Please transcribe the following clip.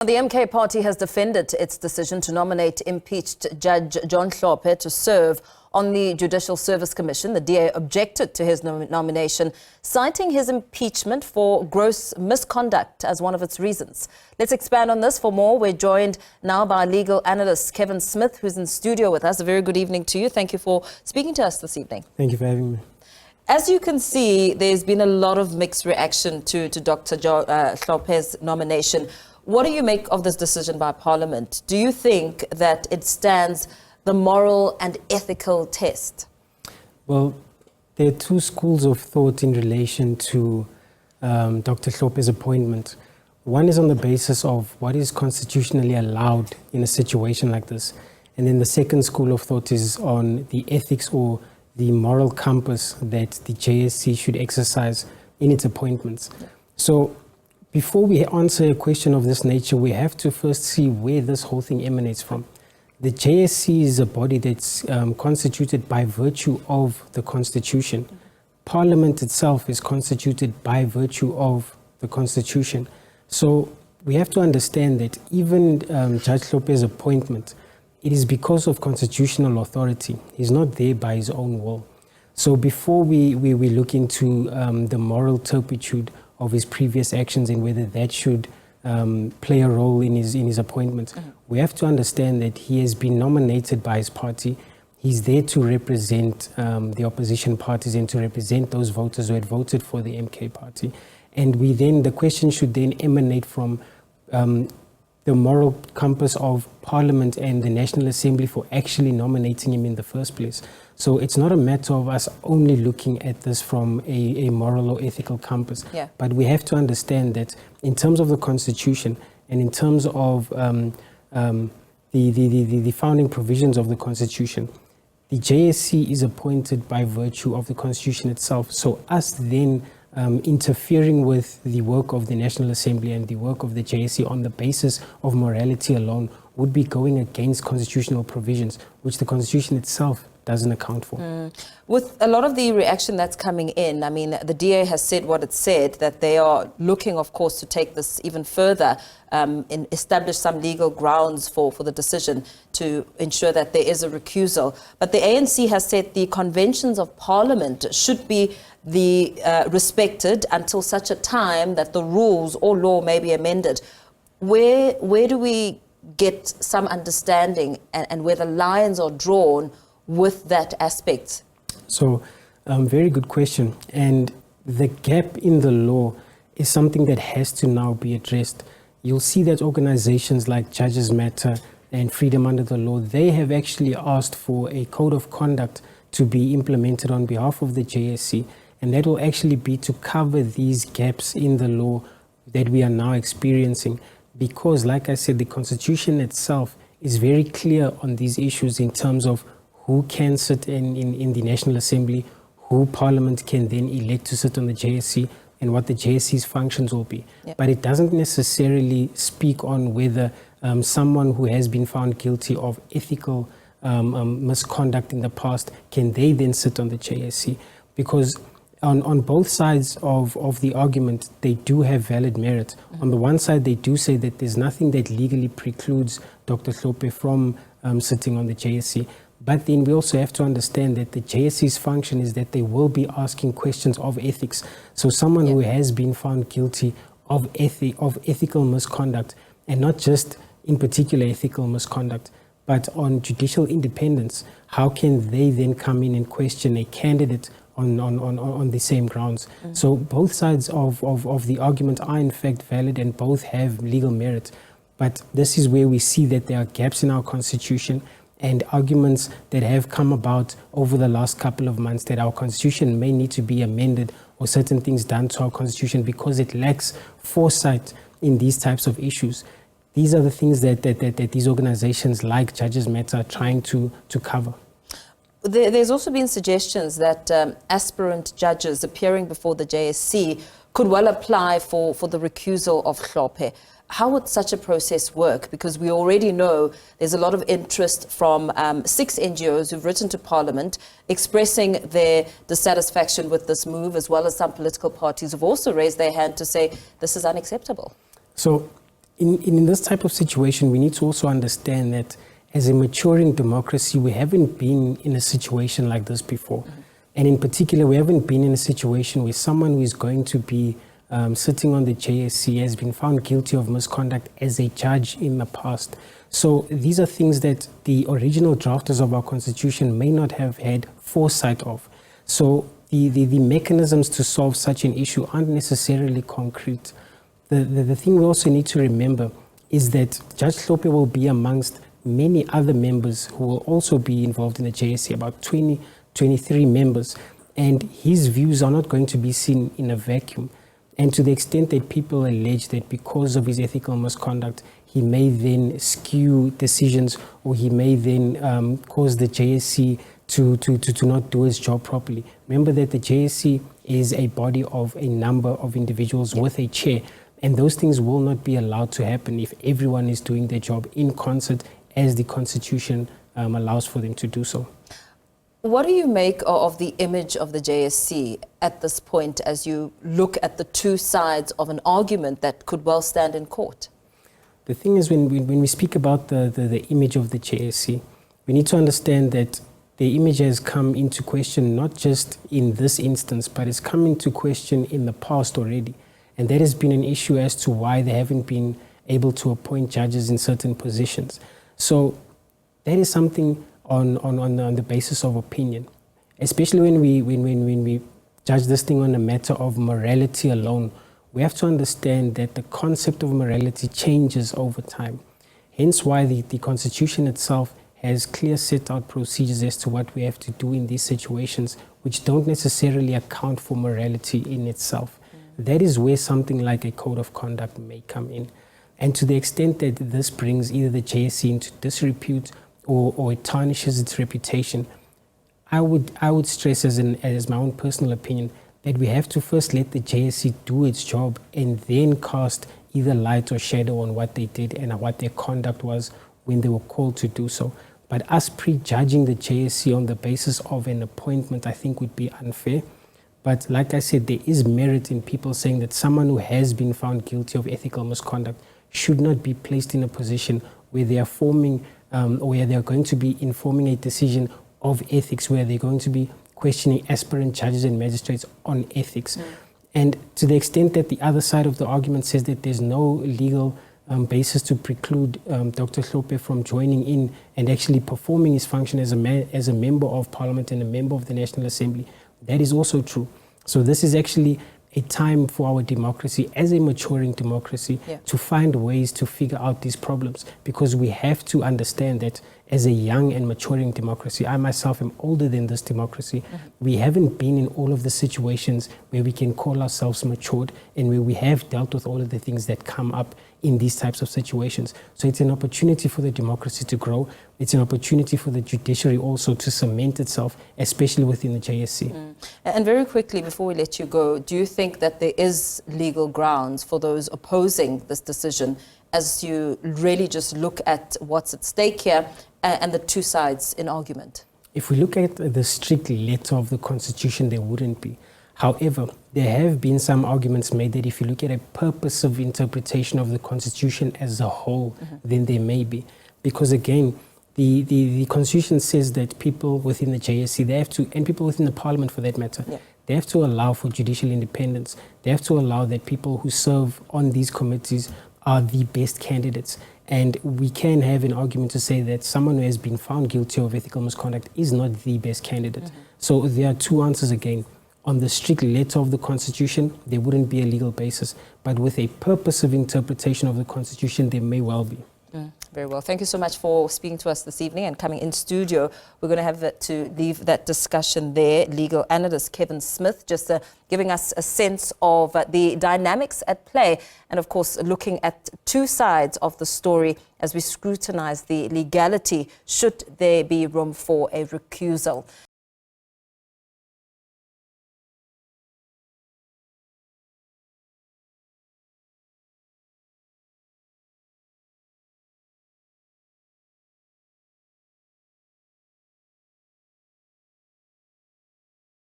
The MK party has defended its decision to nominate impeached Judge John Hlophe to serve on the Judicial Service Commission. The DA objected to his nomination, citing his impeachment for gross misconduct as one of its reasons. Let's expand on this. For more, we're joined now by legal analyst Kevin Smith, who's in studio with us. A very good evening to you. Thank you for speaking to us this evening. Thank you for having me. As you can see, there's been a lot of mixed reaction to Dr. Hlophe's nomination. What do you make of this decision by Parliament? Do you think that it stands the moral and ethical test? Well, there are two schools of thought in relation to Dr. Hlophe's appointment. One is on the basis of what is constitutionally allowed in a situation like this. And then the second school of thought is on the ethics or the moral compass that the JSC should exercise in its appointments. Yeah. So before we answer a question of this nature, we have to first see where this whole thing emanates from. The JSC is a body that's constituted by virtue of the Constitution. Parliament itself is constituted by virtue of the Constitution. So we have to understand that even Judge Hlophe's appointment, it is because of constitutional authority. He's not there by his own will. So before we look into the moral turpitude of his previous actions and whether that should play a role in his appointment, we have to understand that he has been nominated by his party. He's there to represent the opposition parties and to represent those voters who had voted for the MK party. And the question should then emanate from the moral compass of Parliament and the National Assembly for actually nominating him in the first place. So it's not a matter of us only looking at this from a moral or ethical compass, but we have to understand that in terms of the Constitution and in terms of the founding provisions of the Constitution, the JSC is appointed by virtue of the Constitution itself. So us then interfering with the work of the National Assembly and the work of the JSC on the basis of morality alone would be going against constitutional provisions, which the Constitution itself doesn't account for. With a lot of the reaction that's coming in, I mean, the DA has said what it said, that they are looking, of course, to take this even further and establish some legal grounds for the decision to ensure that there is a recusal. But the ANC has said the conventions of Parliament should be respected until such a time that the rules or law may be amended. Where do we get some understanding and where the lines are drawn with that aspect? So, very good question. And the gap in the law is something that has to now be addressed. You'll see that organizations like Judges Matter and Freedom Under the Law, they have actually asked for a code of conduct to be implemented on behalf of the JSC. And that will actually be to cover these gaps in the law that we are now experiencing. Because, like I said, the Constitution itself is very clear on these issues in terms of who can sit in the National Assembly, who Parliament can then elect to sit on the JSC, and what the JSC's functions will be. Yep. But it doesn't necessarily speak on whether someone who has been found guilty of ethical misconduct in the past, can they then sit on the JSC? Because on both sides of the argument, they do have valid merit. On the one side, they do say that there's nothing that legally precludes Dr. Hlophe from sitting on the JSC. But then we also have to understand that the JSC's function is that they will be asking questions of ethics. So someone who has been found guilty of ethical misconduct, and not just in particular ethical misconduct, but on judicial independence, how can they then come in and question a candidate on the same grounds? So both sides of the argument are in fact valid and both have legal merit. But this is where we see that there are gaps in our Constitution and arguments that have come about over the last couple of months that our Constitution may need to be amended or certain things done to our Constitution because it lacks foresight in these types of issues. These are the things that these organizations like Judges Matter are trying to cover. There's also been suggestions that aspirant judges appearing before the JSC could well apply for the recusal of Hlophe. How would such a process work? Because we already know there's a lot of interest from 6 NGOs who've written to Parliament expressing their dissatisfaction with this move, as well as some political parties who've also raised their hand to say this is unacceptable. So In this type of situation, we need to also understand that as a maturing democracy, we haven't been in a situation like this before. And in particular, we haven't been in a situation where someone who is going to be sitting on the JSC has been found guilty of misconduct as a judge in the past. So these are things that the original drafters of our Constitution may not have had foresight of. So the mechanisms to solve such an issue aren't necessarily concrete. The thing we also need to remember is that Judge Hlophe will be amongst many other members who will also be involved in the JSC, about 23 members, and his views are not going to be seen in a vacuum. And to the extent that people allege that because of his ethical misconduct, he may then skew decisions, or he may then cause the JSC to not do its job properly. Remember that the JSC is a body of a number of individuals with a chair, and those things will not be allowed to happen if everyone is doing their job in concert as the Constitution allows for them to do so. What do you make of the image of the JSC at this point as you look at the two sides of an argument that could well stand in court? The thing is, when we speak about the image of the JSC, we need to understand that the image has come into question not just in this instance, but it's come into question in the past already. And that has been an issue as to why they haven't been able to appoint judges in certain positions. So that is something on the basis of opinion, especially when we judge this thing on a matter of morality alone. We have to understand that the concept of morality changes over time. Hence why the Constitution itself has clear set out procedures as to what we have to do in these situations, which don't necessarily account for morality in itself. That is where something like a code of conduct may come in. And to the extent that this brings either the JSC into disrepute or it tarnishes its reputation, I would stress as my own personal opinion that we have to first let the JSC do its job and then cast either light or shadow on what they did and what their conduct was when they were called to do so. But us prejudging the JSC on the basis of an appointment, I think, would be unfair. But like I said, there is merit in people saying that someone who has been found guilty of ethical misconduct should not be placed in a position where they are forming or where they are going to be informing a decision of ethics, where they're going to be questioning aspirant judges and magistrates on ethics. And to the extent that the other side of the argument says that there's no legal basis to preclude Dr. Hlophe from joining in and actually performing his function as a member of Parliament and a member of the National Assembly, that is also true. So this is actually a time for our democracy, as a maturing democracy, to find ways to figure out these problems, because we have to understand that as a young and maturing democracy, I myself am older than this democracy, we haven't been in all of the situations where we can call ourselves matured and where we have dealt with all of the things that come up in these types of situations. So it's an opportunity for the democracy to grow. It's an opportunity for the judiciary also to cement itself, especially within the JSC. And very quickly, before we let you go, do you think that there is legal grounds for those opposing this decision as you really just look at what's at stake here and the two sides in argument? If we look at the strict letter of the Constitution, there wouldn't be. However, there have been some arguments made that if you look at a purposive interpretation of the Constitution as a whole, then there may be. Because again, the Constitution says that people within the JSC, they have to, and people within the Parliament for that matter, they have to allow for judicial independence. They have to allow that people who serve on these committees are the best candidates. And we can have an argument to say that someone who has been found guilty of ethical misconduct is not the best candidate. So there are two answers again. On the strict letter of the Constitution, there wouldn't be a legal basis. But with a purposive interpretation of the Constitution, there may well be. Very well. Thank you so much for speaking to us this evening and coming in studio. We're going to have to leave that discussion there. Legal analyst Kevin Smith just giving us a sense of the dynamics at play and, of course, looking at two sides of the story as we scrutinize the legality should there be room for a recusal.